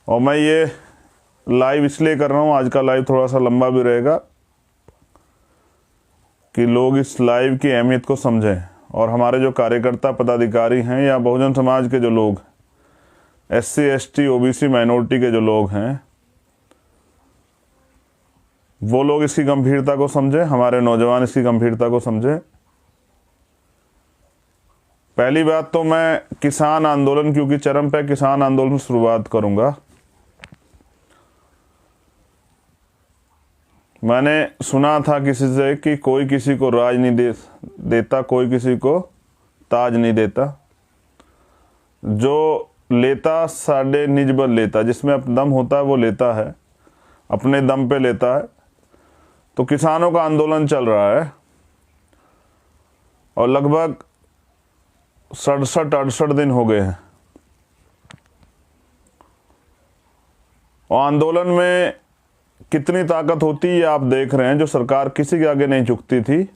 और मैं ये लाइव इसलिए कर रहा हूँ, आज का लाइव थोड़ा सा लंबा भी रहेगा, कि लोग इस लाइव की अहमियत को समझें। और हमारे जो कार्यकर्ता पदाधिकारी हैं या बहुजन समाज के जो लोग, SC ST OBC माइनॉरिटी के जो लोग हैं, वो लोग इसकी गंभीरता को समझें, हमारे नौजवान इसकी गंभीरता को समझें। पहली बात तो मैं किसान आंदोलन, क्योंकि चरम पे किसान आंदोलन से शुरुआत करूंगा। मैंने सुना था किसी से कि कोई किसी को राज नहीं देता, कोई किसी को ताज नहीं देता, जो लेता साढ़े निज बल लेता, जिसमें अपना दम होता है वो लेता है, अपने दम पे लेता है। तो किसानों का आंदोलन चल रहा है और लगभग 67-68 दिन हो गए हैं। और आंदोलन में कितनी ताकत होती है आप देख रहे हैं। जो सरकार किसी के आगे नहीं झुकती थी,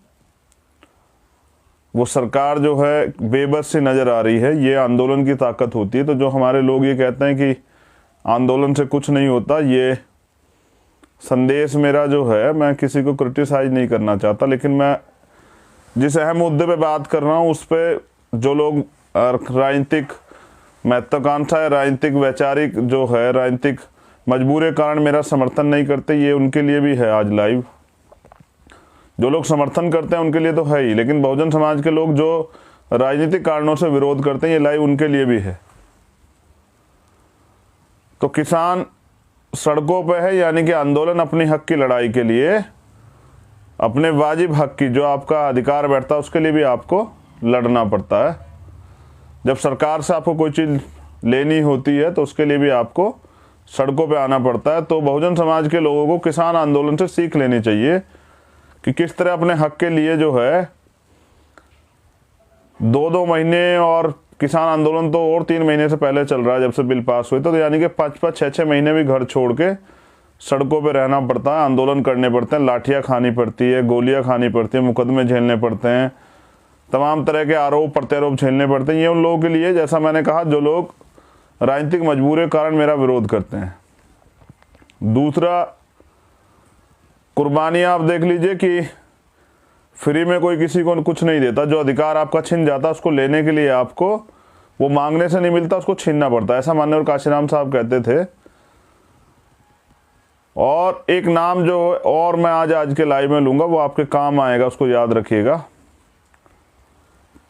वो सरकार जो है बेबस सी नजर आ रही है। ये आंदोलन की ताकत होती है। तो जो हमारे लोग ये कहते हैं कि आंदोलन से कुछ नहीं होता, ये संदेश मेरा जो है, मैं किसी को क्रिटिसाइज नहीं करना चाहता, लेकिन मैं जिस अहम मुद्दे पे बात कर रहा हूँ उस पे जो लोग राजनीतिक महत्वाकांक्षा है, राजनीतिक वैचारिक जो है, राजनीतिक मजबूरी के कारण मेरा समर्थन नहीं करते, ये उनके लिए भी है आज लाइव। जो लोग समर्थन करते हैं उनके लिए तो है ही, लेकिन बहुजन समाज के लोग जो राजनीतिक कारणों से विरोध करते हैं, ये लाइव उनके लिए भी है। तो किसान सड़कों पे है, यानी कि आंदोलन अपनी हक की लड़ाई के लिए, अपने वाजिब हक की, जो आपका अधिकार बैठता है उसके लिए भी आपको लड़ना पड़ता है। जब सरकार से आपको कोई चीज़ लेनी होती है तो उसके लिए भी आपको सड़कों पे आना पड़ता है। तो बहुजन समाज के लोगों को किसान आंदोलन से सीख लेनी चाहिए कि किस तरह अपने हक के लिए जो है 2-2 महीने, और किसान आंदोलन तो और 3 महीने से पहले चल रहा है जब से बिल पास हुए, तो यानी कि 5-5, 6-6 महीने भी घर छोड़ के सड़कों पे रहना पड़ता है, आंदोलन करने पड़ते हैं, लाठियाँ खानी पड़ती है, गोलियाँ खानी पड़ती है, मुकदमे झेलने पड़ते हैं, तमाम तरह के आरोप प्रत्यारोप झेलने पड़ते हैं। ये उन लोगों के लिए, जैसा मैंने कहा, जो लोग राजनीतिक मजबूरी के कारण मेरा विरोध करते हैं। दूसरा, कुर्बानियाँ आप देख लीजिए कि फ्री में कोई किसी को कुछ नहीं देता। जो अधिकार आपका छिन जाता है उसको लेने के लिए आपको, वो मांगने से नहीं मिलता, उसको छीनना पड़ता है। ऐसा माननीय काशीराम साहब कहते थे। और एक नाम जो और मैं आज के लाइव में लूंगा, वो आपके काम आएगा, उसको याद रखिएगा।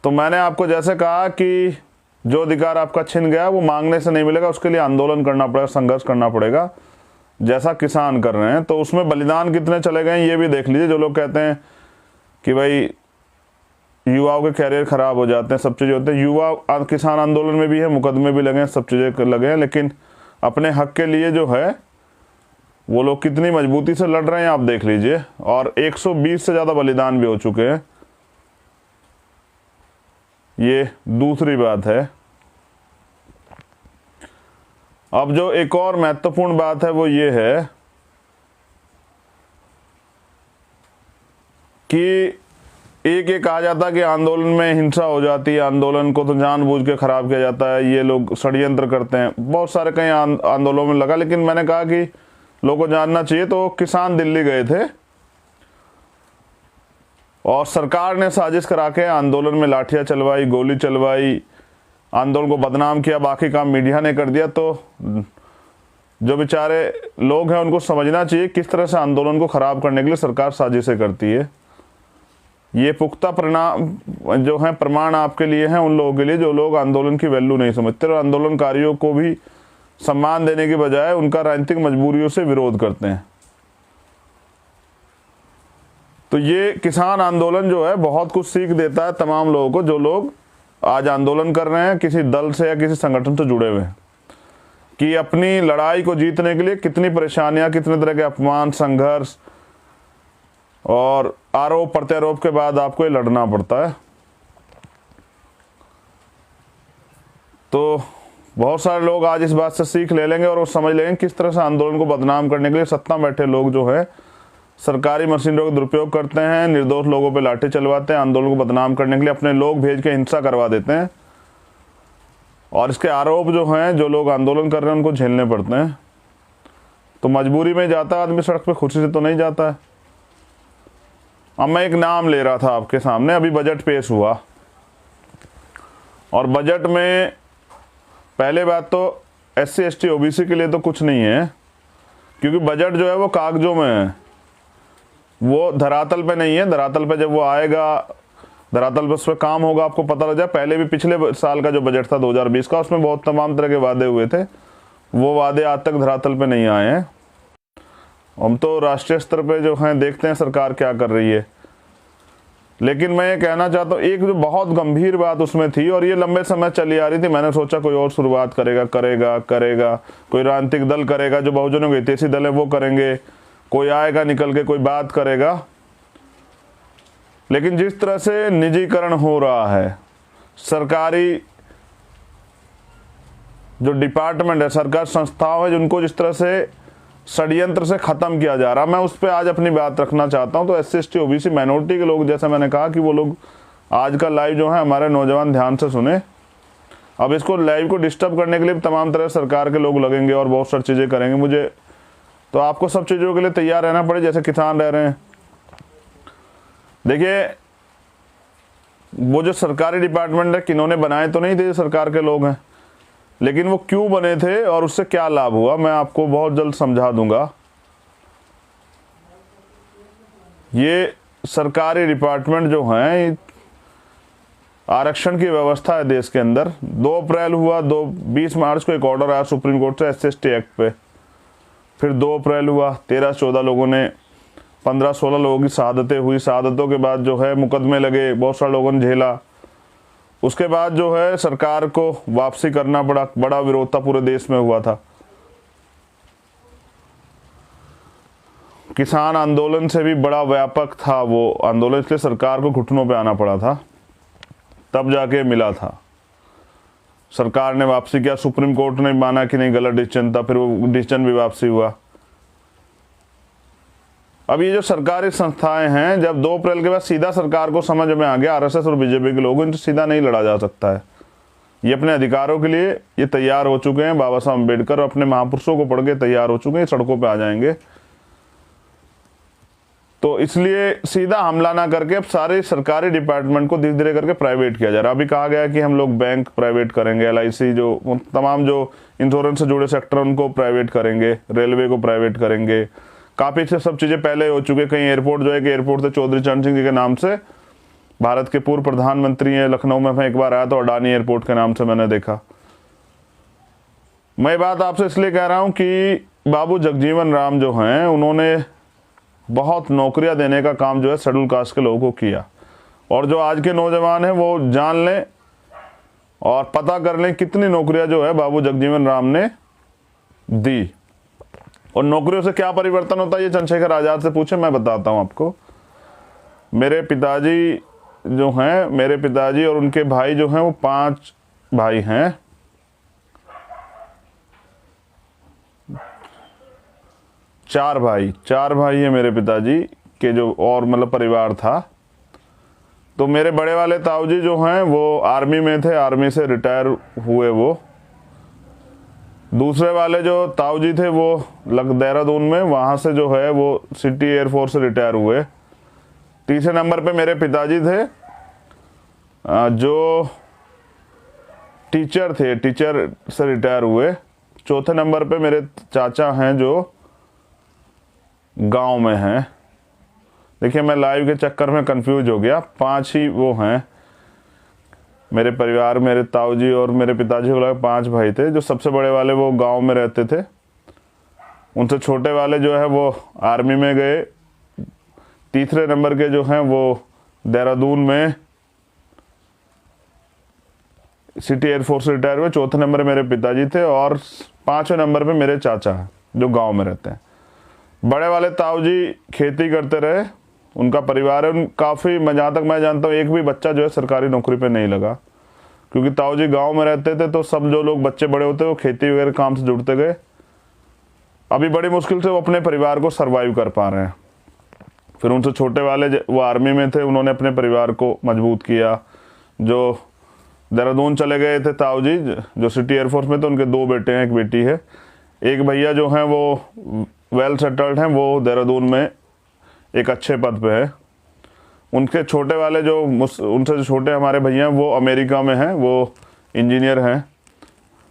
तो मैंने आपको जैसे कहा कि जो अधिकार आपका छिन गया वो मांगने से नहीं मिलेगा, उसके लिए आंदोलन करना पड़ेगा, संघर्ष करना पड़ेगा, जैसा किसान कर रहे हैं। तो उसमें बलिदान कितने चले गए ये भी देख लीजिए। जो लोग कहते हैं कि भाई युवाओं के कैरियर खराब हो जाते हैं, सब चीज़ें होते हैं, युवा किसान आंदोलन में भी है, मुकदमे भी लगे हैं, सब चीज़ें लगे हैं, लेकिन अपने हक के लिए जो है वो लोग कितनी मजबूती से लड़ रहे हैं आप देख लीजिए। और 120 से ज़्यादा बलिदान भी हो चुके हैं। ये दूसरी बात है। अब जो एक और महत्वपूर्ण बात है वो ये है कि एक आ जाता है कि आंदोलन में हिंसा हो जाती है, आंदोलन को तो जानबूझ के खराब किया जाता है, ये लोग षड्यंत्र करते हैं, बहुत सारे कई आंदोलनों में लगा। लेकिन मैंने कहा कि लोगों को जानना चाहिए। तो किसान दिल्ली गए थे और सरकार ने साजिश करा के आंदोलन में लाठियां चलवाई, गोली चलवाई, आंदोलन को बदनाम किया, बाकी काम मीडिया ने कर दिया। तो जो बेचारे लोग हैं उनको समझना चाहिए किस तरह से आंदोलन को खराब करने के लिए सरकार साजिशें करती है। ये पुख्ता परिणाम जो है प्रमाण आपके लिए हैं, उन लोगों के लिए जो लोग आंदोलन की वैल्यू नहीं समझते और आंदोलनकारियों को भी सम्मान देने की बजाय उनका राजनीतिक मजबूरियों से विरोध करते हैं। तो ये किसान आंदोलन जो है बहुत कुछ सीख देता है तमाम लोगों को, जो लोग आज आंदोलन कर रहे हैं किसी दल से या किसी संगठन से जुड़े हुए हैं, कि अपनी लड़ाई को जीतने के लिए कितनी परेशानियां, कितने तरह के अपमान, संघर्ष और आरोप प्रत्यारोप के बाद आपको ये लड़ना पड़ता है। तो बहुत सारे लोग आज इस बात से सीख ले लेंगे और वो समझ लेंगे किस तरह से आंदोलन को बदनाम करने के लिए सत्ता में बैठे लोग जो है सरकारी मशीनरियों का दुरुपयोग करते हैं, निर्दोष लोगों पे लाठी चलवाते हैं, आंदोलन को बदनाम करने के लिए अपने लोग भेज के हिंसा करवा देते हैं। और इसके आरोप जो हैं, जो लोग आंदोलन कर रहे हैं उनको झेलने पड़ते हैं। तो मजबूरी में जाता है आदमी, सड़क पे खुशी से तो नहीं जाता है। अब मैं एक नाम ले रहा था आपके सामने, अभी बजट पेश हुआ और बजट में पहले बात तो SC ST OBC के लिए तो कुछ नहीं है, क्योंकि बजट जो है वो कागजों में है, वो धरातल पे नहीं है। धरातल पे जब वो आएगा, धरातल पे उस पर काम होगा, आपको पता लग जाए। पहले भी पिछले साल का जो बजट था 2020 का, उसमें बहुत तमाम तरह के वादे हुए थे, वो वादे आज तक धरातल पे नहीं आए हैं। हम तो राष्ट्रीय स्तर पे जो हैं देखते हैं सरकार क्या कर रही है। लेकिन मैं ये कहना चाहता हूँ, एक जो बहुत गंभीर बात उसमें थी और ये लंबे समय चली आ रही थी, मैंने सोचा कोई और शुरुआत करेगा, कोई राजनीतिक दल करेगा, जो बहुजनों के हितैषी दल है वो करेंगे, कोई आएगा निकल के कोई बात करेगा। लेकिन जिस तरह से निजीकरण हो रहा है, सरकारी जो डिपार्टमेंट है, सरकार संस्थाओं है, जिनको जिस तरह से षड्यंत्र से ख़त्म किया जा रहा, मैं उस पर आज अपनी बात रखना चाहता हूं। तो SC ST OBC माइनॉरिटी के लोग, जैसे मैंने कहा कि वो लोग आज का लाइव जो है हमारे नौजवान ध्यान से सुने। अब इसको लाइव को डिस्टर्ब करने के लिए तमाम तरह सरकार के लोग लगेंगे और बहुत सारी चीज़ें करेंगे। मुझे तो आपको सब चीज़ों के लिए तैयार रहना पड़े, जैसे किसान रह रहे हैं। देखिए, वो जो सरकारी डिपार्टमेंट है, किन्होंने बनाए तो नहीं थे, सरकार के लोग हैं, लेकिन वो क्यों बने थे और उससे क्या लाभ हुआ, मैं आपको बहुत जल्द समझा दूंगा। ये सरकारी डिपार्टमेंट जो हैं, आरक्षण की व्यवस्था है देश के अंदर। 2 अप्रैल हुआ, 20 मार्च को एक ऑर्डर आया सुप्रीम कोर्ट से SC ST एक्ट पे। फिर 2 अप्रैल हुआ, 13-14 लोगों ने, 15-16 लोगों की शहादतें हुई। शहादतों के बाद जो है मुकदमे लगे, बहुत सारे लोगों ने झेला। उसके बाद जो है सरकार को वापसी करना पड़ा, बड़ा विरोध था, पूरे देश में हुआ था। किसान आंदोलन से भी बड़ा व्यापक था वो आंदोलन, इसलिए सरकार को घुटनों पे आना पड़ा था, तब जाके मिला था। सरकार ने वापसी किया, सुप्रीम कोर्ट ने माना कि नहीं गलत डिसीजन था, फिर वो डिसीजन भी वापसी हुआ। अब ये जो सरकारी संस्थाएं हैं, जब 2 अप्रैल के बाद सीधा सरकार को समझ में आ गया, RSS और BJP के लोगों, इनसे सीधा नहीं लड़ा जा सकता है। ये अपने अधिकारों के लिए ये तैयार हो चुके हैं। बाबा साहब अम्बेडकर अपने महापुरुषों को पढ़ के तैयार हो चुके हैं, सड़कों पे आ जाएंगे। तो इसलिए सीधा हमला ना करके अब सारे सरकारी डिपार्टमेंट को धीरे धीरे करके प्राइवेट किया जा रहा है। अभी कहा गया कि हम लोग बैंक प्राइवेट करेंगे, LIC, जो तमाम जो इंश्योरेंस से जुड़े सेक्टर उनको प्राइवेट करेंगे, रेलवे को प्राइवेट करेंगे। काफ़ी से सब चीज़ें पहले हो चुके। कहीं एयरपोर्ट जो है कि एयरपोर्ट थे चौधरी चरण सिंह जी के नाम से, भारत के पूर्व प्रधानमंत्री हैं। लखनऊ में मैं एक बार आया तो अडानी एयरपोर्ट के नाम से मैंने देखा। मैं बात आपसे इसलिए कह रहा हूं कि बाबू जगजीवन राम जो हैं, उन्होंने बहुत नौकरियां देने का काम जो है शेड्यूल कास्ट के लोगों को किया। और जो आज के नौजवान हैं वो जान लें और पता कर लें कितनी नौकरियां जो है बाबू जगजीवन राम ने दी। और नौकरियों से क्या परिवर्तन होता है ये चंद्रशेखर आज़ाद से पूछे, मैं बताता हूं आपको। मेरे पिताजी जो हैं, मेरे पिताजी और उनके भाई जो हैं, वो 5 भाई हैं। चार भाई हैं मेरे पिताजी के, जो और मतलब परिवार था। तो मेरे बड़े वाले ताऊजी जो हैं वो आर्मी में थे, आर्मी से रिटायर हुए वो। दूसरे वाले जो ताऊजी थे वो देहरादून में, वहाँ से जो है वो सिटी एयरफोर्स से रिटायर हुए। तीसरे नंबर पे मेरे पिताजी थे जो टीचर थे, टीचर से रिटायर हुए। चौथे नंबर पे मेरे चाचा हैं जो गांव में हैं। देखिए मैं लाइव के चक्कर में कंफ्यूज हो गया, 5 ही वो हैं मेरे परिवार। मेरे ताऊजी और मेरे पिताजी को लगा 5 भाई थे। जो सबसे बड़े वाले वो गांव में रहते थे, उनसे छोटे वाले जो है वो आर्मी में गए। तीसरे नंबर के जो हैं वो देहरादून में सिटी एयरफोर्स से रिटायर हुए। चौथे नंबर मेरे पिताजी थे और 5वें नंबर पे मेरे चाचा हैं जो गांव में रहते हैं। बड़े वाले ताऊजी खेती करते रहे, उनका परिवार है। उन काफ़ी, मैं जहाँ तक मैं जानता हूँ, एक भी बच्चा जो है सरकारी नौकरी पे नहीं लगा, क्योंकि ताऊजी गांव में रहते थे। तो सब जो लोग बच्चे बड़े होते वो खेती वगैरह काम से जुड़ते गए। अभी बड़ी मुश्किल से वो अपने परिवार को सर्वाइव कर पा रहे हैं। फिर उनसे छोटे वाले वो आर्मी में थे, उन्होंने अपने परिवार को मजबूत किया। जो देहरादून चले गए थे ताऊ जी जो सिटी एयरफोर्स में, तो उनके 2 बेटे हैं, 1 बेटी है। एक भैया जो हैं वो वेल सेटल्ड हैं, वो देहरादून में एक अच्छे पद पे है। उनके छोटे वाले जो उनसे जो छोटे हमारे भैया हैं वो अमेरिका में हैं, वो इंजीनियर हैं।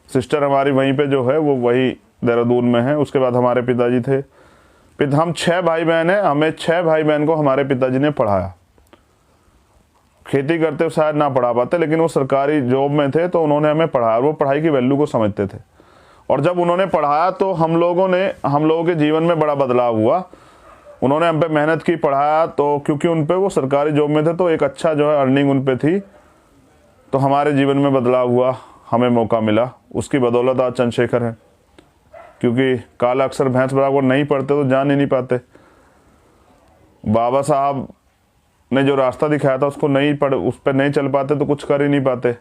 सिस्टर हमारी वहीं पे जो है वो वही देहरादून में है। उसके बाद हमारे पिताजी थे। हम 6 भाई बहन हैं, हमें 6 भाई बहन को हमारे पिताजी ने पढ़ाया। खेती करते शायद ना पढ़ा पाते, लेकिन वो सरकारी जॉब में थे तो उन्होंने हमें पढ़ाया। वो पढ़ाई की वैल्यू को समझते थे, और जब उन्होंने पढ़ाया तो हम लोगों के जीवन में बड़ा बदलाव हुआ। उन्होंने हम पे मेहनत की, पढ़ाया, तो क्योंकि उन पे वो सरकारी जॉब में थे तो एक अच्छा जो है अर्निंग उन पे थी, तो हमारे जीवन में बदलाव हुआ, हमें मौका मिला। उसकी बदौलत आज चंद्रशेखर है, क्योंकि काला अक्षर भैंस बराबर नहीं पढ़ते तो जान ही नहीं पाते। बाबा साहब ने जो रास्ता दिखाया था उस पर नहीं चल पाते तो कुछ कर ही नहीं पाते।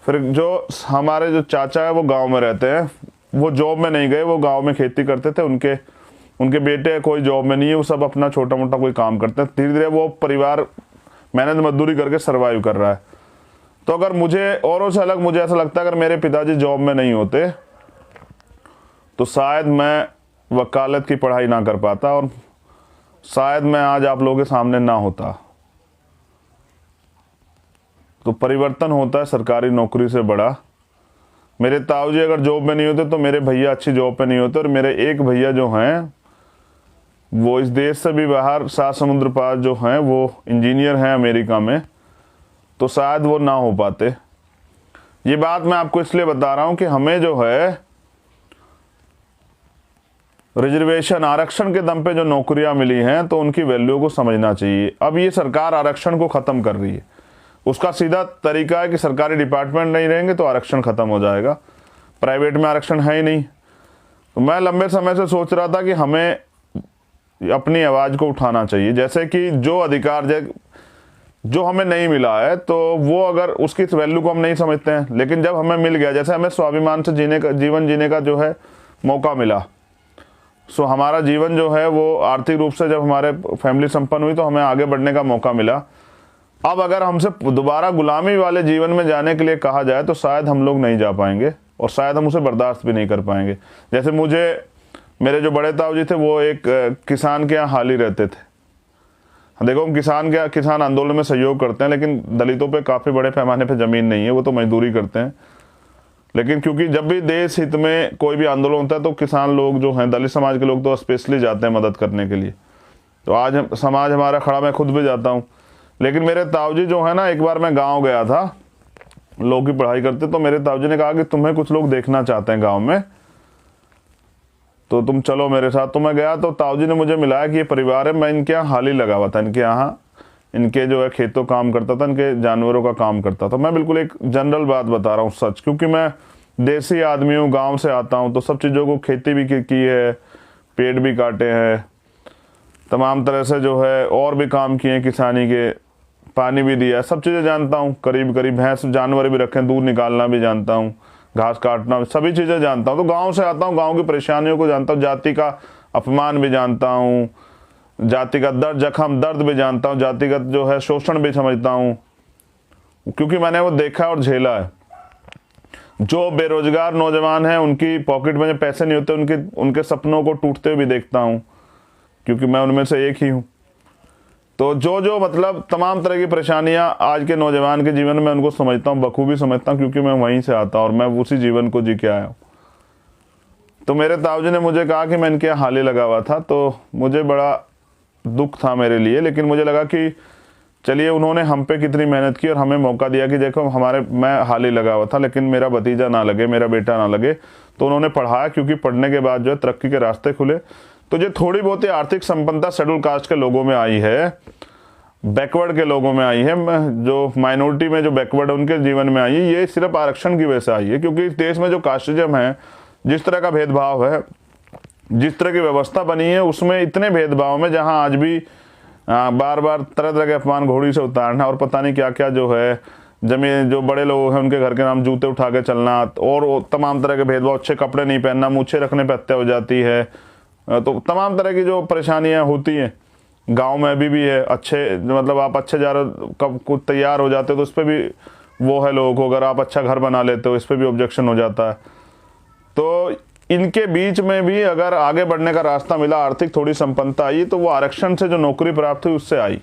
फिर जो हमारे जो चाचा है वो गांव में रहते हैं, वो जॉब में नहीं गए, वो गांव में खेती करते थे। उनके बेटे कोई जॉब में नहीं है, वो सब अपना छोटा मोटा कोई काम करते हैं। धीरे धीरे वो परिवार मेहनत मजदूरी करके सर्वाइव कर रहा है। तो अगर मुझे औरों से अलग मुझे ऐसा लगता है, अगर मेरे पिताजी जॉब में नहीं होते तो शायद मैं वकालत की पढ़ाई ना कर पाता, और शायद मैं आज आप लोगों के सामने ना होता। तो परिवर्तन होता है सरकारी नौकरी से बड़ा। मेरे ताऊ जी अगर जॉब में नहीं होते तो मेरे भैया अच्छी जॉब पे नहीं होते, और मेरे एक भैया जो हैं वो इस देश से भी बाहर 7 समुद्र पार जो हैं वो इंजीनियर हैं अमेरिका में, तो शायद वो ना हो पाते। ये बात मैं आपको इसलिए बता रहा हूं कि हमें जो है रिजर्वेशन आरक्षण के दम पे जो नौकरियां मिली हैं तो उनकी वैल्यू को समझना चाहिए। अब ये सरकार आरक्षण को ख़त्म कर रही है, उसका सीधा तरीका है कि सरकारी डिपार्टमेंट नहीं रहेंगे तो आरक्षण ख़त्म हो जाएगा। प्राइवेट में आरक्षण है ही नहीं। तो मैं लंबे समय से सोच रहा था कि हमें अपनी आवाज़ को उठाना चाहिए, जैसे कि जो अधिकार जो हमें नहीं मिला है तो वो अगर उसकी वैल्यू को हम नहीं समझते हैं, लेकिन जब हमें मिल गया, जैसे हमें स्वाभिमान से जीवन जीने का जो है मौका मिला, सो हमारा जीवन जो है वो आर्थिक रूप से जब हमारे फैमिली संपन्न हुई तो हमें आगे बढ़ने का मौका मिला। अब अगर हमसे दोबारा गुलामी वाले जीवन में जाने के लिए कहा जाए तो शायद हम लोग नहीं जा पाएंगे, और शायद हम उसे बर्दाश्त भी नहीं कर पाएंगे। जैसे मेरे जो बड़े ताऊ जी थे वो एक किसान के यहाँ हाल ही रहते थे। देखो, हम किसान आंदोलन में सहयोग करते हैं, लेकिन दलितों पे काफ़ी बड़े पैमाने पे ज़मीन नहीं है, वो तो मजदूरी करते हैं। लेकिन क्योंकि जब भी देश हित में कोई भी आंदोलन होता है तो किसान लोग जो हैं, दलित समाज के लोग तो स्पेशली जाते हैं मदद करने के लिए। तो आज समाज हमारा खड़ा, मैं खुद भी जाता हूँ। लेकिन मेरे ताऊजी जो है ना, एक बार मैं गाँव गया था, लोग की पढ़ाई करते, तो मेरे ताऊजी ने कहा कि तुम्हें कुछ लोग देखना चाहते हैं गाँव में, तो तुम चलो मेरे साथ। तो मैं गया तो ताऊजी ने मुझे मिलाया कि ये परिवार है। मैं इनके यहाँ हाल ही लगा हुआ था, इनके जो है खेतों काम करता था, इनके जानवरों का काम करता था। मैं बिल्कुल एक जनरल बात बता रहा हूँ, सच, क्योंकि मैं देसी आदमी हूँ, गांव से आता हूँ, तो सब चीज़ों को खेती भी की है, पेड़ भी काटे हैं, तमाम तरह से जो है और भी काम किए हैं किसानी के, पानी भी दिया, सब चीज़ें जानता हूँ। करीब करीब भैंस जानवर भी रखे, दूध निकालना भी जानता हूँ, घास काटना, सभी चीज़ें जानता हूँ। तो गाँव से आता हूँ, गाँव की परेशानियों को जानता हूँ, जाति का अपमान भी जानता हूँ, जातिगत दर्द भी जानता हूँ, जातिगत जो है शोषण भी समझता हूँ, क्योंकि मैंने वो देखा और झेला है। जो बेरोजगार नौजवान हैं उनकी पॉकेट में जो पैसे नहीं होते, उनके सपनों को टूटते हुए भी देखता हूँ, क्योंकि मैं उनमें से एक ही हूँ। तो जो मतलब तमाम तरह की परेशानियाँ आज के नौजवान के जीवन में, उनको समझता हूँ, बखूबी समझता हूँ, क्योंकि मैं वहीं से आता हूँ और मैं उसी जीवन को जी के आया हूँ। तो मेरे ताऊजी ने मुझे कहा कि मैं इनके यहाँ हाल ही लगा हुआ था, तो मुझे बड़ा दुख था मेरे लिए, लेकिन मुझे लगा कि चलिए, उन्होंने हम पे कितनी मेहनत की और हमें मौका दिया कि देखो मैं हाल ही लगा हुआ था, लेकिन मेरा भतीजा ना लगे, मेरा बेटा ना लगे, तो उन्होंने पढ़ाया, क्योंकि पढ़ने के बाद जो है तरक्की के रास्ते खुले। तो जो थोड़ी बहुत ही आर्थिक संपन्नता शेड्यूल कास्ट के लोगों में आई है, बैकवर्ड के लोगों में आई है, जो माइनॉरिटी में जो बैकवर्ड है उनके जीवन में आई है, ये सिर्फ आरक्षण की वजह से आई है। क्योंकि इस देश में जो कास्टिज्म है, जिस तरह का भेदभाव है, जिस तरह की व्यवस्था बनी है, उसमें इतने भेदभाव में, जहां आज भी बार बार तरह तरह के अपमान घोड़ी से उतारना और पता नहीं क्या क्या जो है, जमीन जो बड़े लोग हैं उनके घर के नाम जूते उठा के चलना, और तमाम तरह के भेदभाव, अच्छे कपड़े नहीं पहनना, मूछें रखने पर हत्या हो जाती है। तो तमाम तरह की जो परेशानियां होती हैं गांव में अभी भी है। अच्छे मतलब आप अच्छे जा रहे कब कुछ तैयार हो जाते हो तो उस पर भी वो है लोगों को, अगर आप अच्छा घर बना लेते हो इस पर भी ऑब्जेक्शन हो जाता है। तो इनके बीच में भी अगर आगे बढ़ने का रास्ता मिला, आर्थिक थोड़ी संपन्नता आई, तो वो आरक्षण से जो नौकरी प्राप्त हुई उससे आई।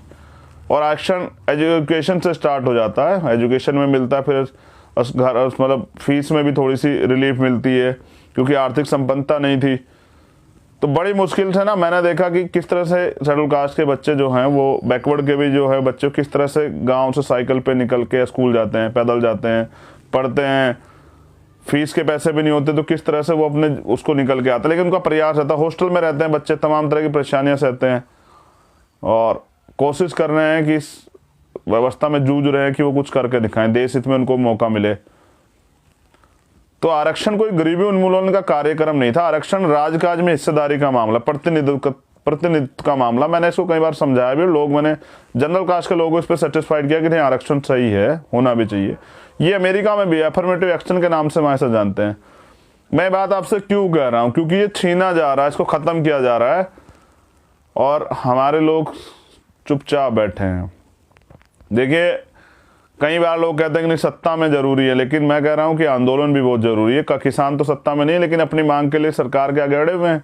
और आरक्षण एजुकेशन से स्टार्ट हो जाता है, एजुकेशन में मिलता है, फिर घर मतलब फीस में भी थोड़ी सी रिलीफ मिलती है क्योंकि आर्थिक संपन्नता नहीं थी। तो बड़ी मुश्किल से ना मैंने देखा कि किस तरह से शेड्यूल कास्ट के बच्चे जो हैं, वो बैकवर्ड के भी जो है बच्चे किस तरह से गांव से साइकिल पे निकल के स्कूल जाते हैं, पैदल जाते हैं, पढ़ते हैं, फीस के पैसे भी नहीं होते तो किस तरह से वो अपने उसको निकल के आते हैं। लेकिन उनका प्रयास रहता है, हॉस्टल में रहते हैं बच्चे, तमाम तरह की परेशानियां सहते हैं और कोशिश कर रहे हैं कि इस व्यवस्था में जूझ रहे हैं कि वो कुछ करके दिखाएं, देश हित में उनको मौका मिले। तो आरक्षण कोई गरीबी उन्मूलन का कार्यक्रम नहीं था, आरक्षण राजकाज में हिस्सेदारी का मामला, प्रतिनिधित्व का मामला। मैंने इसको कई बार समझाया भी, लोग, मैंने जनरल कास्ट के लोगों इस पर सेटिस्फाइड किया कि नहीं आरक्षण सही है, होना भी चाहिए। ये अमेरिका में भी अफर्मेटिव एक्शन के नाम से वहां से जानते हैं। मैं बात आपसे क्यों कह रहा हूं, क्योंकि ये छीना जा रहा है, इसको खत्म किया जा रहा है और हमारे लोग चुपचाप बैठे हैं। देखिए, कई बार लोग कहते हैं कि नहीं सत्ता में जरूरी है, लेकिन मैं कह रहा हूं कि आंदोलन भी बहुत जरूरी है। किसान तो सत्ता में नहीं है, लेकिन अपनी मांग के लिए सरकार के आगे अड़े हुए हैं।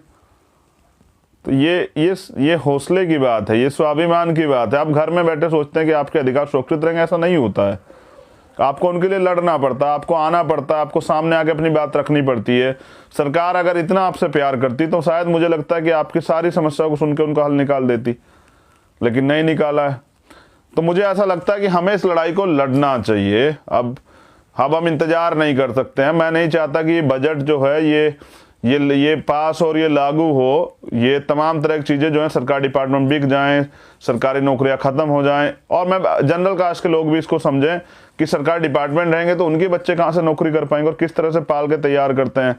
तो ये हौसले की बात है, ये स्वाभिमान की बात है। आप घर में बैठे सोचते हैं कि आपके अधिकार सुरक्षित रहेंगे, ऐसा नहीं होता है। आपको उनके लिए लड़ना पड़ता है, आपको आना पड़ता है, आपको सामने आके अपनी बात रखनी पड़ती है। सरकार अगर इतना आपसे प्यार करती तो शायद मुझे लगता है कि आपकी सारी समस्याओं को सुन के उनका हल निकाल देती, लेकिन नहीं निकाला है। तो मुझे ऐसा लगता है कि हमें इस लड़ाई को लड़ना चाहिए। अब हम इंतजार नहीं कर सकते हैं। मैं नहीं चाहता कि ये बजट जो है ये पास और ये लागू हो, ये तमाम तरह की चीज़ें जो हैं सरकारी डिपार्टमेंट बिक जाएं, सरकारी नौकरियां खत्म हो जाएं। और मैं जनरल कास्ट के लोग भी इसको समझें कि सरकारी डिपार्टमेंट रहेंगे तो उनके बच्चे कहाँ से नौकरी कर पाएंगे और किस तरह से पाल के तैयार करते हैं,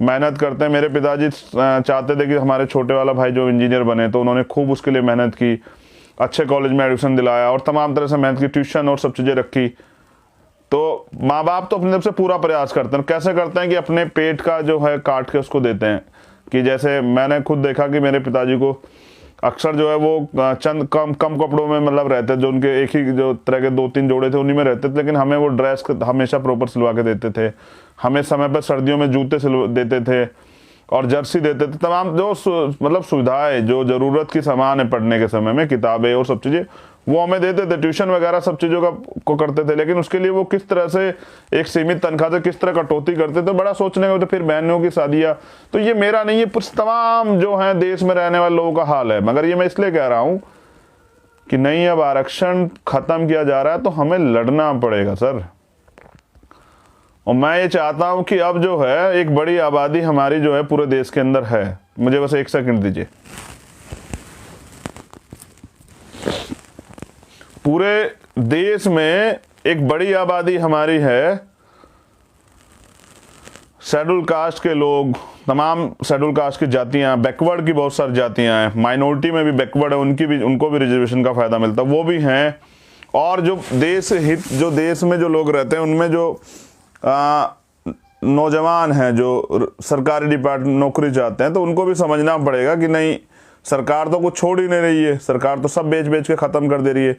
मेहनत करते हैं। मेरे पिताजी चाहते थे कि हमारे छोटे वाला भाई जो इंजीनियर बने, तो उन्होंने खूब उसके लिए मेहनत की, अच्छे कॉलेज में एडमिशन दिलाया और तमाम तरह से मेहनत की, ट्यूशन और सब चीज़ें रखी। तो माँ बाप तो अपनी तरफ से पूरा प्रयास करते हैं। कैसे करते हैं कि अपने पेट का जो है काट के उसको देते हैं। कि जैसे मैंने खुद देखा कि मेरे पिताजी को अक्सर जो है वो चंद कम कपड़ों में मतलब रहते, जो उनके एक ही जो तरह के 2-3 जोड़े थे उन्हीं में रहते थे, लेकिन हमें वो ड्रेस हमेशा प्रॉपर सिलवा के देते थे। हमें समय पर सर्दियों में जूते देते थे और जर्सी देते थे। तमाम जो मतलब सुविधाएं, जो ज़रूरत की सामान है पढ़ने के समय में, किताबें और सब चीज़ें, वो हमें देते थे। ट्यूशन वगैरह सब चीज़ों को करते थे, लेकिन उसके लिए वो किस तरह से एक सीमित तनख्वाह से किस तरह कटौती करते थे, बड़ा सोचने का। तो फिर बहनों की शादियाँ, तो ये मेरा नहीं, ये तमाम जो है देश में रहने वाले लोगों का हाल है। मगर ये मैं इसलिए कह रहा हूँ कि नहीं, अब आरक्षण खत्म किया जा रहा है तो हमें लड़ना पड़ेगा सर। और मैं ये चाहता हूं कि अब जो है एक बड़ी आबादी हमारी जो है पूरे देश के अंदर है। मुझे बस 1 सेकंड दीजिए। पूरे देश में एक बड़ी आबादी हमारी है, शेड्यूल कास्ट के लोग, तमाम शेड्यूल कास्ट की जातियां, बैकवर्ड की बहुत सारी जातियां हैं, माइनॉरिटी में भी बैकवर्ड है, उनको भी रिजर्वेशन का फायदा मिलता है, वो भी हैं। और जो देश में जो लोग रहते हैं उनमें जो नौजवान हैं जो सरकारी डिपार्टमेंट नौकरी चाहते हैं, तो उनको भी समझना पड़ेगा कि नहीं, सरकार तो कुछ छोड़ ही नहीं रही है, सरकार तो सब बेच के ख़त्म कर दे रही है।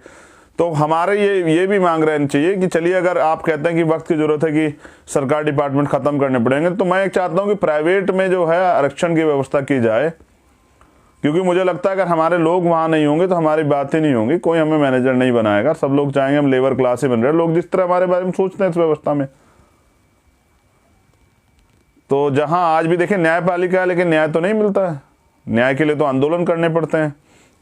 तो हमारे ये भी मांग रहनी चाहिए कि चलिए, अगर आप कहते हैं कि वक्त की ज़रूरत है कि सरकारी डिपार्टमेंट ख़त्म करने पड़ेंगे, तो मैं चाहता हूँ कि प्राइवेट में जो है आरक्षण की व्यवस्था की जाए। क्योंकि मुझे लगता है अगर हमारे लोग वहाँ नहीं होंगे तो हमारी बात ही नहीं होगी, कोई हमें मैनेजर नहीं बनाएगा। सब लोग चाहेंगे हम लेबर क्लास ही बन रहे हैं, लोग जिस तरह हमारे बारे में सोचते हैं इस व्यवस्था में। तो जहां आज भी देखें न्यायपालिका है, लेकिन न्याय तो नहीं मिलता है। न्याय के लिए तो आंदोलन करने पड़ते हैं।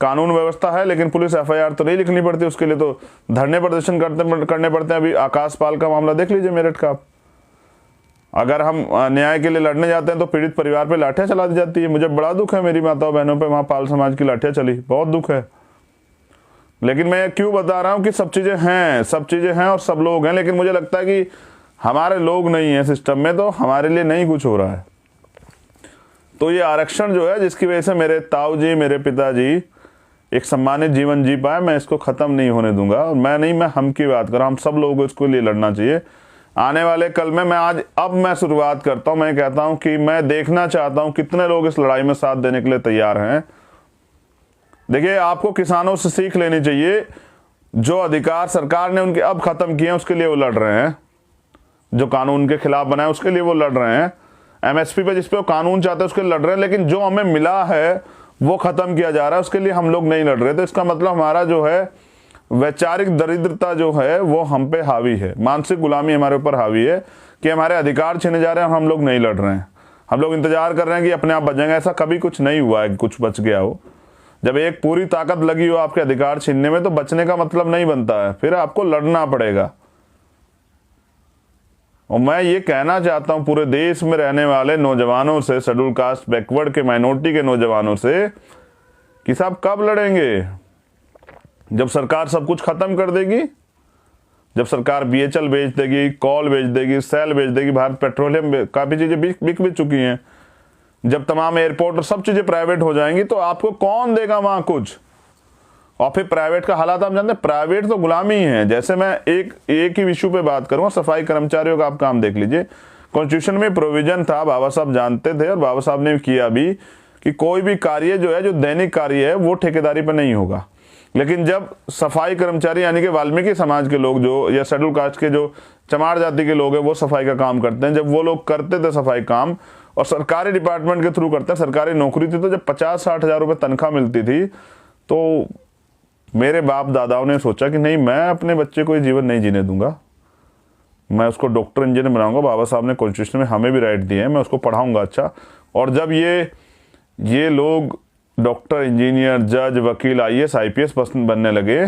कानून व्यवस्था है, लेकिन पुलिस FIR तो नहीं लिखनी पड़ती, उसके लिए तो धरने प्रदर्शन करने पड़ते हैं। अभी आकाश पाल का मामला देख लीजिए मेरठ का। अगर हम न्याय के लिए लड़ने जाते हैं तो पीड़ित परिवार पे लाठियां चला दी जाती है। मुझे बड़ा दुख है, मेरी माताओं बहनों पे वहाँ पाल समाज की लाठियां चली, बहुत दुख है। लेकिन मैं क्यों बता रहा हूँ कि सब चीज़ें हैं और सब लोग हैं, लेकिन मुझे लगता है कि हमारे लोग नहीं है सिस्टम में, तो हमारे लिए नहीं कुछ हो रहा है। तो ये आरक्षण जो है, जिसकी वजह से मेरे ताऊ जी, मेरे पिताजी एक सम्मानित जीवन जी पाए, मैं इसको ख़त्म नहीं होने दूंगा। और मैं हम की बात कर रहा हूँ, हम सब लोगों को इसको लिए लड़ना चाहिए। आने वाले कल में मैं शुरुआत करता हूँ। मैं कहता हूँ कि मैं देखना चाहता हूँ कितने लोग इस लड़ाई में साथ देने के लिए तैयार हैं। देखिए, आपको किसानों से सीख लेनी चाहिए। जो अधिकार सरकार ने उनके अब खत्म किए हैं उसके लिए वो लड़ रहे हैं, जो कानून के खिलाफ बनाए उसके लिए वो लड़ रहे हैं, एमएसपी पे जिस पे वो कानून चाहते हैं उसके लिए लड़ रहे हैं, लेकिन जो हमें मिला है वो खत्म किया जा रहा है उसके लिए हम लोग नहीं लड़ रहे। तो इसका मतलब हमारा जो है वैचारिक दरिद्रता जो है वो हम पे हावी है, मानसिक गुलामी हमारे ऊपर हावी है कि हमारे अधिकार छीने जा रहे हैं और हम लोग नहीं लड़ रहे हैं। हम लोग इंतजार कर रहे हैं कि अपने आप बचेंगे। ऐसा कभी कुछ नहीं हुआ है कि कुछ बच गया हो। जब एक पूरी ताकत लगी हो आपके अधिकार छीनने में तो बचने का मतलब नहीं बनता है, फिर आपको लड़ना पड़ेगा। और मैं ये कहना चाहता हूं पूरे देश में रहने वाले नौजवानों से, शेड्यूल कास्ट बैकवर्ड के माइनॉरिटी के नौजवानों से, कि साहब कब लड़ेंगे? जब सरकार सब कुछ खत्म कर देगी, जब सरकार बीएचएल बेच देगी, कॉल बेच देगी, सेल बेच देगी, भारत पेट्रोलियम, काफी चीजें बिक भी चुकी हैं, जब तमाम एयरपोर्ट और सब चीजें प्राइवेट हो जाएंगी तो आपको कौन देगा वहां कुछ? और फिर प्राइवेट का हालात आप जानते हैं, प्राइवेट तो गुलामी है। जैसे मैं एक ही इशू पे बात करूंगा, सफाई कर्मचारियों का आप काम देख लीजिए। कॉन्स्टिट्यूशन में प्रोविजन था, बाबा साहब जानते थे और बाबा साहब ने किया भी, कि कोई भी कार्य जो है, जो दैनिक कार्य है, वो ठेकेदारी पर नहीं होगा। लेकिन जब सफाई कर्मचारी यानी कि वाल्मीकि समाज के लोग जो, या शेड्यूल कास्ट के जो चमार जाति के लोग हैं, वो सफाई का काम करते हैं, जब वो लोग करते थे सफाई काम और सरकारी डिपार्टमेंट के थ्रू करते हैं, सरकारी नौकरी थी, तो जब 50-60 हज़ार रुपये तनख्वाह मिलती थी तो मेरे बाप दादाओं ने सोचा कि नहीं, मैं अपने बच्चे को ये जीवन नहीं जीने दूंगा, मैं उसको डॉक्टर इंजीनियर बनाऊंगा। बाबा साहब ने कॉन्स्टिट्यूशन में हमें भी राइट दिए हैं, मैं उसको पढ़ाऊंगा अच्छा। और जब ये लोग डॉक्टर, इंजीनियर, जज, वकील, आईएएस, आईपीएस बनने लगे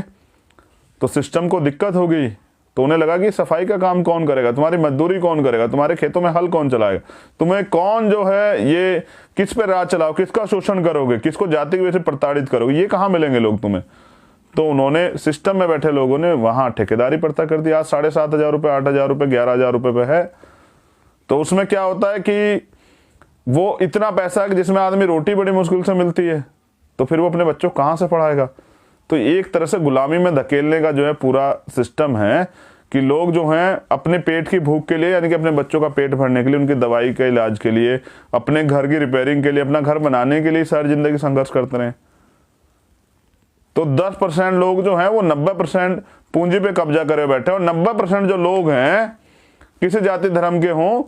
तो सिस्टम को दिक्कत हो गई। तो उन्हें लगा कि सफाई का काम कौन करेगा, तुम्हारी मजदूरी कौन करेगा, तुम्हारे खेतों में हल कौन चलाएगा, तुम्हें कौन जो है ये किस पे राज चलाओ, किसका शोषण करोगे, किसको जाति की वजह से प्रताड़ित करोगे, ये कहाँ मिलेंगे लोग तुम्हें। तो उन्होंने सिस्टम में बैठे लोगों ने वहां ठेकेदारी प्रथा कर दी। आज 7,500 रुपये, 8,000 रुपये, 11,000 रुपये पे है। तो उसमें क्या होता है कि वो इतना पैसा है कि जिसमें आदमी रोटी बड़ी मुश्किल से मिलती है, तो फिर वो अपने बच्चों को कहाँ से पढ़ाएगा। तो एक तरह से गुलामी में धकेलने का जो है पूरा सिस्टम है कि लोग जो हैं अपने पेट की भूख के लिए, यानी कि अपने बच्चों का पेट भरने के लिए, उनकी दवाई के इलाज के लिए, अपने घर की रिपेयरिंग के लिए, अपना घर बनाने के लिए सारी जिंदगी संघर्ष करते रहे। तो 10% लोग जो हैं वो 90% पूंजी पे कब्जा करे बैठे, और 90% जो लोग हैं किसी जाति धर्म के हों,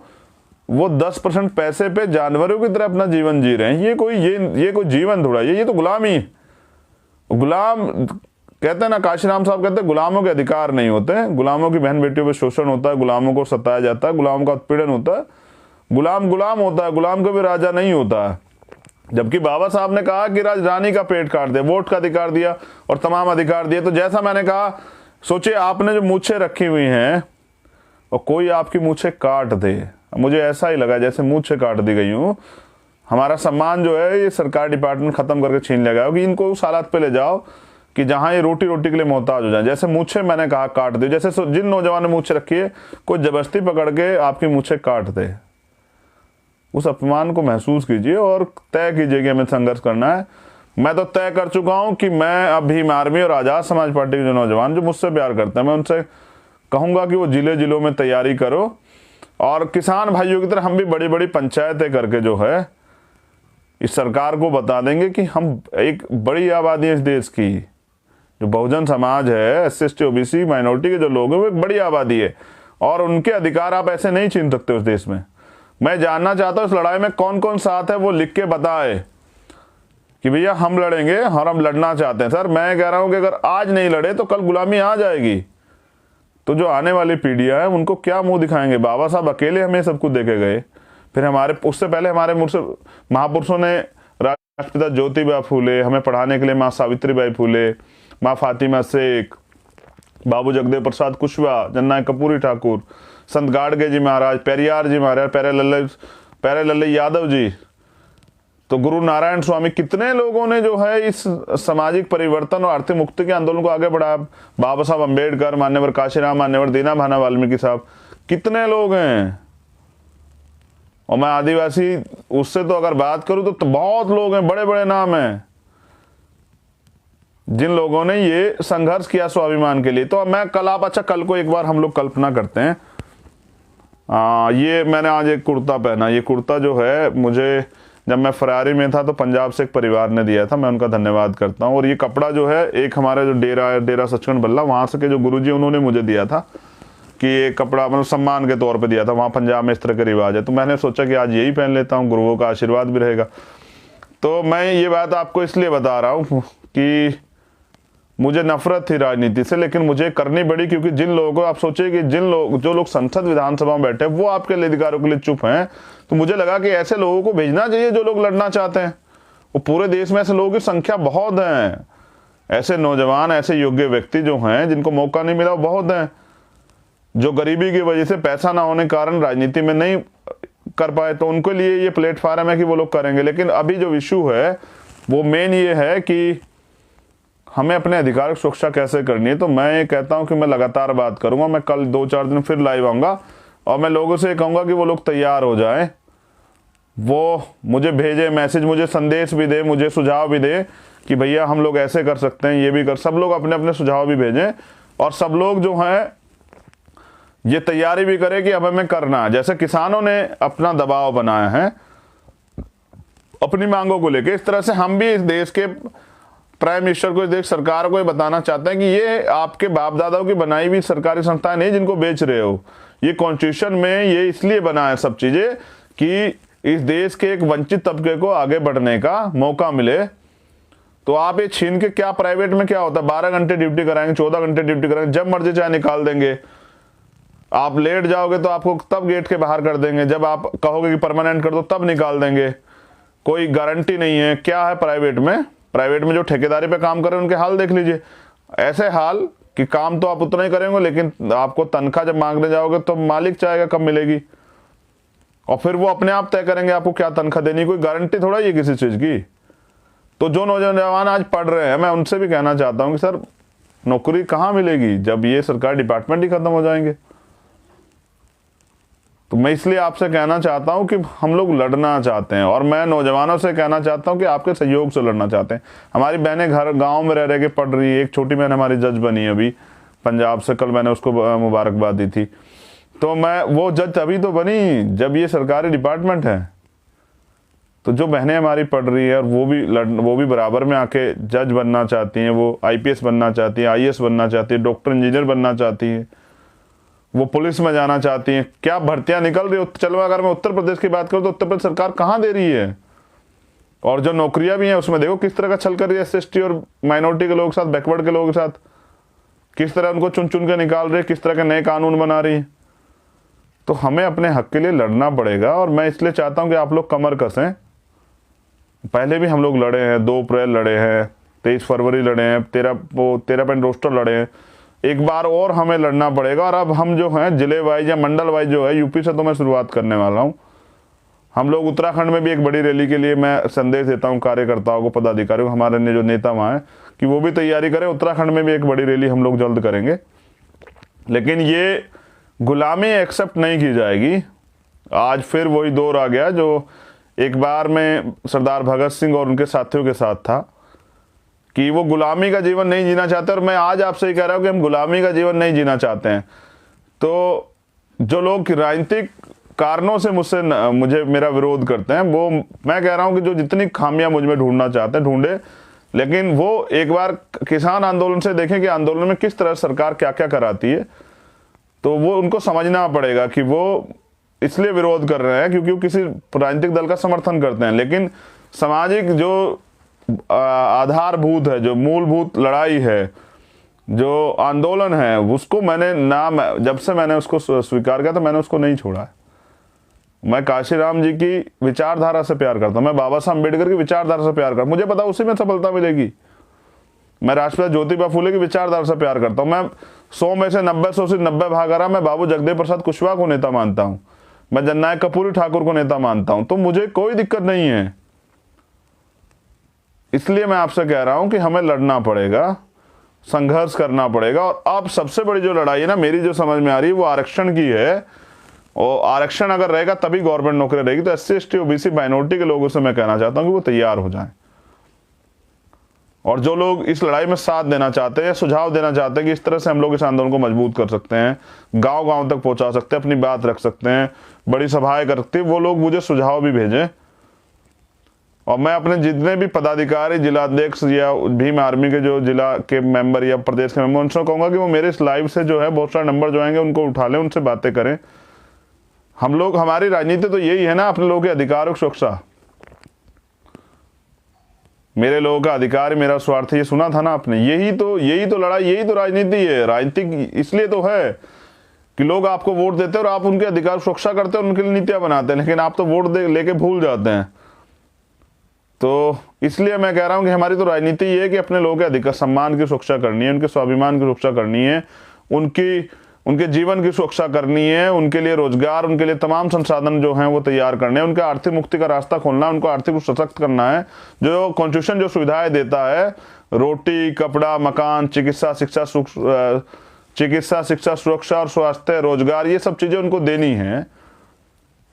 वो 10% पैसे पे जानवरों की तरह अपना जीवन जी रहे हैं। ये कोई जीवन थोड़ा, ये तो गुलामी है। गुलाम कहते हैं ना, काशीराम साहब कहते हैं गुलामों के अधिकार नहीं होते, गुलामों की बहन बेटियों पे शोषण होता है, गुलामों को सताया जाता है, गुलामों का उत्पीड़न होता है। गुलाम होता है, गुलाम कभी राजा नहीं होता है। जबकि बाबा साहब ने कहा कि राजधानी का पेट काट दे, वोट का अधिकार दिया और तमाम अधिकार दिए। तो जैसा मैंने कहा, सोचिए आपने जो मूछें रखी हुई हैं और कोई आपकी मूछें काट दे, मुझे ऐसा ही लगा जैसे मूछें काट दी गई हूँ। हमारा सम्मान जो है ये सरकार डिपार्टमेंट खत्म करके छीन ले गया कि इनको उस हालात पे ले जाओ कि जहां ये रोटी के लिए मोहताज हो जाए। जैसे मूछें मैंने कहा काट दे, जैसे जिन नौजवान ने मूछें रखी है, कोई जबरदस्ती पकड़ के आपकी मूछें काट दे, उस अपमान को महसूस कीजिए और तय कीजिए कि हमें संघर्ष करना है। मैं तो तय कर चुका हूं कि मैं अब भीम आर्मी और आज़ाद समाज पार्टी के जो नौजवान जो मुझसे प्यार करते हैं, मैं उनसे कहूंगा कि वो जिलों में तैयारी करो, और किसान भाइयों की तरह हम भी बड़ी बड़ी पंचायतें करके जो है इस सरकार को बता देंगे कि हम एक बड़ी आबादी है इस देश की, जो बहुजन समाज है, SC/ST OBC माइनॉरिटी के जो लोग हैं, वो एक बड़ी आबादी है और उनके अधिकार आप ऐसे नहीं छीन सकते उस देश में। मैं जानना चाहता हूं इस लड़ाई में कौन कौन साथ है, वो लिख के बताए कि भैया हम लड़ेंगे और हम लड़ना चाहते हैं। सर मैं कह रहा हूं कि अगर आज नहीं लड़े तो कल गुलामी आ जाएगी, तो जो आने वाली पीढ़ियां हैं उनको क्या मुंह दिखाएंगे। बाबा साहब अकेले हमें सब कुछ देके गए, फिर उससे पहले हमारे महापुरुषों ने, राष्ट्रपिता ज्योतिबा फूले, हमें पढ़ाने के लिए माँ सावित्रीबाई फूले, माँ फातिमा शेख, बाबू जगदेव प्रसाद कुशवाहा, जननायक कर्पूरी ठाकुर, संत गाडगे जी महाराज, पेरियार जी महाराज, प्यारे लल्ले यादव जी, तो गुरु नारायण स्वामी, कितने लोगों ने जो है इस सामाजिक परिवर्तन और आर्थिक मुक्ति के आंदोलन को आगे बढ़ाया। बाबा साहब अम्बेडकर, मान्यवर काशीराम, मान्यवर दीना भाना वाल्मीकि साहब, कितने लोग हैं। और मैं आदिवासी उससे तो अगर बात करूं तो बहुत लोग हैं, बड़े बड़े नाम हैं जिन लोगों ने ये संघर्ष किया स्वाभिमान के लिए। तो मैं कल को एक बार हम लोग कल्पना करते हैं, ये मैंने आज एक कुर्ता पहना, ये कुर्ता जो है मुझे जब मैं फरारी में था तो पंजाब से एक परिवार ने दिया था, मैं उनका धन्यवाद करता हूँ। और ये कपड़ा जो है एक हमारा जो डेरा है, डेरा सचखंड बल्ला, वहाँ से के जो गुरुजी उन्होंने मुझे दिया था कि ये कपड़ा मतलब सम्मान के तौर पे दिया था। वहाँ पंजाब में इस तरह का रिवाज है, तो मैंने सोचा कि आज यही पहन लेता हूँ, गुरुओं का आशीर्वाद भी रहेगा। तो मैं ये बात आपको इसलिए बता रहा हूँ कि मुझे नफरत थी राजनीति से, लेकिन मुझे करनी पड़ी, क्योंकि जिन लोगों को आप सोचिए कि जो लोग संसद विधानसभा में बैठे वो आपके अधिकारों के लिए चुप हैं, तो मुझे लगा कि ऐसे लोगों को भेजना चाहिए जो लोग लड़ना चाहते हैं। वो पूरे देश में ऐसे लोगों की संख्या बहुत है, ऐसे नौजवान, ऐसे योग्य व्यक्ति जो हैं जिनको मौका नहीं मिला बहुत हैं, जो गरीबी की वजह से पैसा ना होने के कारण राजनीति में नहीं कर पाए, तो उनके लिए ये प्लेटफॉर्म है कि वो लोग करेंगे। लेकिन अभी जो इशू है वो मेन ये है कि हमें अपने अधिकार की सुरक्षा कैसे करनी है। तो मैं ये कहता हूं कि मैं लगातार बात करूंगा, मैं कल 2-4 दिन फिर लाइव आऊंगा और मैं लोगों से कहूंगा कि वो लोग तैयार हो जाएं, वो मुझे भेजे मैसेज, मुझे संदेश भी दे, मुझे सुझाव भी दे कि भैया हम लोग ऐसे कर सकते हैं, ये भी कर। सब लोग अपने अपने सुझाव भी भेजें और सब लोग जो हैं ये तैयारी भी करें कि अब हमें करना है। जैसे किसानों ने अपना दबाव बनाया है अपनी मांगों को लेकर, इस तरह से हम भी इस देश के प्राइम मिनिस्टर को, इस देश सरकार को ये बताना चाहते हैं कि ये आपके बाप दादाओं की बनाई हुई सरकारी संस्थाएं नहीं जिनको बेच रहे हो। ये कॉन्स्टिट्यूशन में ये इसलिए बना है सब चीजें कि इस देश के एक वंचित तबके को आगे बढ़ने का मौका मिले। तो आप ये छीन के क्या, प्राइवेट में क्या होता है, 12 घंटे ड्यूटी कराएंगे, 14 घंटे ड्यूटी कराएंगे, जब मर्जी चाहे निकाल देंगे। आप लेट जाओगे तो आपको तब गेट के बाहर कर देंगे, जब आप कहोगे कि परमानेंट कर दो तब निकाल देंगे। कोई गारंटी नहीं है। क्या है प्राइवेट में? प्राइवेट में जो ठेकेदारी पे काम कर रहे हैं उनके हाल देख लीजिए। ऐसे हाल कि काम तो आप उतना ही करेंगे, लेकिन आपको तनख्वाह जब मांगने जाओगे तो मालिक चाहेगा कब मिलेगी, और फिर वो अपने आप तय करेंगे आपको क्या तनख्वाह देनी। कोई गारंटी थोड़ा ये किसी चीज की। तो जो नौजवान आज पढ़ रहे हैं, मैं उनसे भी कहना चाहता हूँ कि सर नौकरी कहाँ मिलेगी जब ये सरकारी डिपार्टमेंट ही खत्म हो जाएंगे। तो मैं इसलिए आपसे कहना चाहता हूं कि हम लोग लड़ना चाहते हैं, और मैं नौजवानों से कहना चाहता हूं कि आपके सहयोग से लड़ना चाहते हैं। हमारी बहनें घर गांव में रह रह के पढ़ रही है। एक छोटी बहन हमारी जज बनी है अभी पंजाब से, कल मैंने उसको मुबारकबाद दी थी। तो मैं वो जज तभी तो बनी जब ये सरकारी डिपार्टमेंट है। तो जो बहनें हमारी पढ़ रही है और वो भी बराबर में आके जज बनना चाहती हैं, वो IPS बनना चाहती है, IAS बनना चाहती है, डॉक्टर इंजीनियर बनना चाहती है, वो पुलिस में जाना चाहती हैं। क्या भर्तियां निकल रही है। चलो अगर मैं उत्तर प्रदेश की बात करूं तो उत्तर प्रदेश सरकार कहां दे रही है, और जो नौकरियां भी हैं उसमें देखो किस तरह का छल कर रही है SC/ST और माइनॉरिटी के लोगों के साथ, बैकवर्ड के लोगों के साथ, किस तरह उनको चुन चुन के निकाल रही है, किस तरह के नए कानून बना रही है। तो हमें अपने हक के लिए लड़ना पड़ेगा, और मैं इसलिए चाहता हूं कि आप लोग कमर कसें। पहले भी हम लोग लड़े हैं, 2 अप्रैल लड़े हैं, 23 फरवरी लड़े हैं, 13 पॉइंट रोस्टर लड़े हैं। एक बार और हमें लड़ना पड़ेगा। और अब हम जो हैं जिले वाइज या मंडल वाइज जो है, यूपी से तो मैं शुरुआत करने वाला हूं। हम लोग उत्तराखंड में भी एक बड़ी रैली के लिए मैं संदेश देता हूं कार्यकर्ताओं को, पदाधिकारियों को, हमारे जो नेता वहाँ हैं, कि वो भी तैयारी करें। उत्तराखंड में भी एक बड़ी रैली हम लोग जल्द करेंगे। लेकिन ये गुलामी एक्सेप्ट नहीं की जाएगी। आज फिर वही दौर आ गया जो एक बार में सरदार भगत सिंह और उनके साथियों के साथ था, कि वो गुलामी का जीवन नहीं जीना चाहते। और मैं आज आपसे ही कह रहा हूं कि हम गुलामी का जीवन नहीं जीना चाहते हैं। तो जो लोग राजनीतिक कारणों से मुझे मेरा विरोध करते हैं, वो मैं कह रहा हूं कि जो जितनी खामियां मुझ में ढूंढना चाहते हैं ढूंढे, लेकिन वो एक बार किसान आंदोलन से देखें कि आंदोलन में किस तरह सरकार क्या क्या कराती है। तो वो उनको समझना पड़ेगा कि वो इसलिए विरोध कर रहे हैं क्योंकि वो किसी राजनीतिक दल का समर्थन करते हैं। लेकिन सामाजिक जो आधारभूत है, जो मूलभूत लड़ाई है, जो आंदोलन है, उसको मैंने जब से मैंने उसको स्वीकार किया तो मैंने उसको नहीं छोड़ा है। मैं काशीराम जी की विचारधारा से प्यार करता हूं, मैं बाबा साहब अम्बेडकर की विचारधारा से प्यार करता हूं। मुझे पता उसी में सफलता मिलेगी। मैं राष्ट्रपिता ज्योतिबा फूले की विचारधारा से प्यार करता हूं। मैं 100 में से 90 भाग आ रहा, मैं बाबू जगदेव प्रसाद कुशवाहा को नेता मानता हूं, मैं जननायक कर्पूरी ठाकुर को नेता मानता हूं। तो मुझे कोई दिक्कत नहीं है। इसलिए मैं आपसे कह रहा हूं कि हमें लड़ना पड़ेगा, संघर्ष करना पड़ेगा। और अब सबसे बड़ी जो लड़ाई है ना, मेरी जो समझ में आ रही है, वो आरक्षण की है। और आरक्षण अगर रहेगा तभी गवर्नमेंट नौकरी रहेगी। तो SC/ST OBC माइनॉरिटी के लोगों से मैं कहना चाहता हूं कि वो तैयार हो जाएं। और जो लोग इस लड़ाई में साथ देना चाहते हैं, सुझाव देना चाहते हैं कि इस तरह से हम लोग इस आंदोलन को मजबूत कर सकते हैं, गांव गांव तक पहुंचा सकते हैं, अपनी बात रख सकते हैं, बड़ी सभाएं कर सकते हैं, वो लोग मुझे सुझाव भी भेजें और मैं अपने जितने भी पदाधिकारी, जिलाध्यक्ष या भीम आर्मी के जो जिला के मेंबर या प्रदेश के मेंबर, उनसे कहूँगा कि वो मेरे इस लाइव से जो है बहुत सारे नंबर जो आएंगे उनको उठा लें, उनसे बातें करें। हम लोग, हमारी राजनीति तो यही है ना, अपने लोगों के अधिकारों की सुरक्षा। मेरे लोगों का अधिकार, मेरा स्वार्थ, ये सुना था ना आपने, यही तो लड़ाई, यही तो राजनीति है। राजनीति इसलिए तो है कि लोग आपको वोट देते हैं और आप उनके अधिकार सुरक्षा करते हैं, उनके लिए नीतियां बनाते हैं, लेकिन आप तो वोट लेके भूल जाते हैं। तो इसलिए मैं कह रहा हूं कि हमारी तो राजनीति ये है कि अपने लोगों के अधिकार, सम्मान की सुरक्षा करनी है, उनके स्वाभिमान की सुरक्षा करनी है, उनके जीवन की सुरक्षा करनी है, उनके लिए रोजगार, उनके लिए तमाम संसाधन जो हैं वो तैयार करने हैं, उनके आर्थिक मुक्ति का रास्ता खोलना है, उनको आर्थिक सशक्त करना है। जो कॉन्स्टिट्यूशन जो सुविधाएं देता है, रोटी, कपड़ा, मकान, चिकित्सा, शिक्षा, सुरक्षा और स्वास्थ्य, रोजगार, ये सब चीजें उनको देनी है।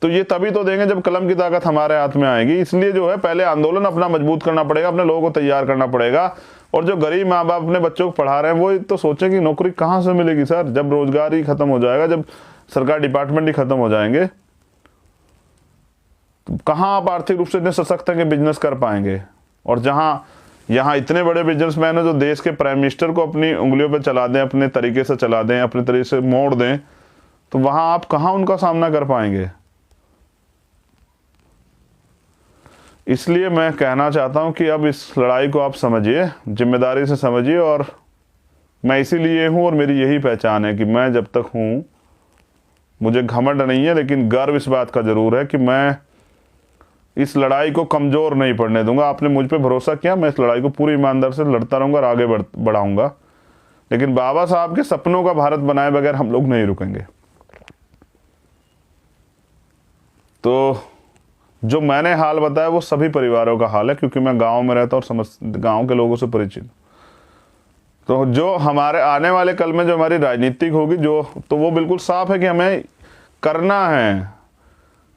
तो ये तभी तो देंगे जब कलम की ताकत हमारे हाथ में आएगी। इसलिए जो है पहले आंदोलन अपना मजबूत करना पड़ेगा, अपने लोगों को तैयार करना पड़ेगा। और जो गरीब माँ बाप अपने बच्चों को पढ़ा रहे हैं वो तो सोचें कि नौकरी कहाँ से मिलेगी सर, जब रोजगार ही खत्म हो जाएगा, जब सरकार डिपार्टमेंट ही खत्म हो जाएंगे, तो कहाँ आप आर्थिक रूप से इतने सशक्त हैं कि बिजनेस कर पाएंगे। और यहाँ इतने बड़े बिजनेसमैन हैं जो देश के प्राइम मिनिस्टर को अपनी उंगलियों पर चला दें, अपने तरीके से चला दें, अपने तरीके से मोड़ दें, तो वहां आप कहाँ उनका सामना कर पाएंगे। इसलिए मैं कहना चाहता हूं कि अब इस लड़ाई को आप समझिए, जिम्मेदारी से समझिए। और मैं इसीलिए हूं और मेरी यही पहचान है कि मैं जब तक हूं, मुझे घमंड नहीं है लेकिन गर्व इस बात का जरूर है कि मैं इस लड़ाई को कमजोर नहीं पड़ने दूंगा। आपने मुझ पे भरोसा किया, मैं इस लड़ाई को पूरी ईमानदार से लड़ता रहूंगा और आगे बढ़ाऊंगा। लेकिन बाबा साहब के सपनों का भारत बनाए बगैर हम लोग नहीं रुकेंगे। तो जो मैंने हाल बताया वो सभी परिवारों का हाल है, क्योंकि मैं गांव में रहता हूँ और गांव के लोगों से परिचित। तो जो हमारे आने वाले कल में जो हमारी राजनीतिक होगी, तो वो बिल्कुल साफ है कि हमें करना है।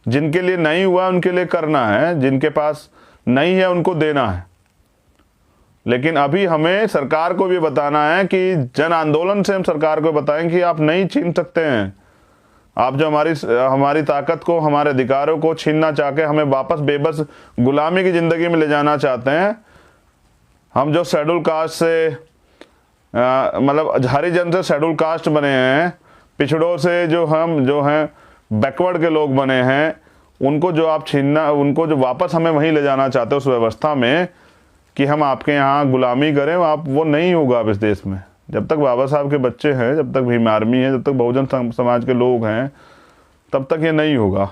जिनके लिए नहीं हुआ उनके लिए करना है, जिनके पास नहीं है उनको देना है। लेकिन अभी हमें सरकार को भी बताना है कि जन आंदोलन से हम सरकार को बताएं कि आप नहीं छीन सकते हैं। आप जो हमारी ताकत को, हमारे अधिकारों को छीनना चाह के हमें वापस बेबस गुलामी की जिंदगी में ले जाना चाहते हैं। हम जो शेड्यूल कास्ट से मतलब हरिजन से शेड्यूल कास्ट बने हैं, पिछड़ों से जो हैं बैकवर्ड के लोग बने हैं, उनको जो आप छीनना, उनको जो वापस हमें वहीं ले जाना चाहते हैं उस व्यवस्था में कि हम आपके यहाँ गुलामी करें, वो नहीं होगा अब इस देश में। जब तक बाबा साहब के बच्चे हैं, जब तक भीम आर्मी है, जब तक बहुजन समाज के लोग हैं, तब तक ये नहीं होगा।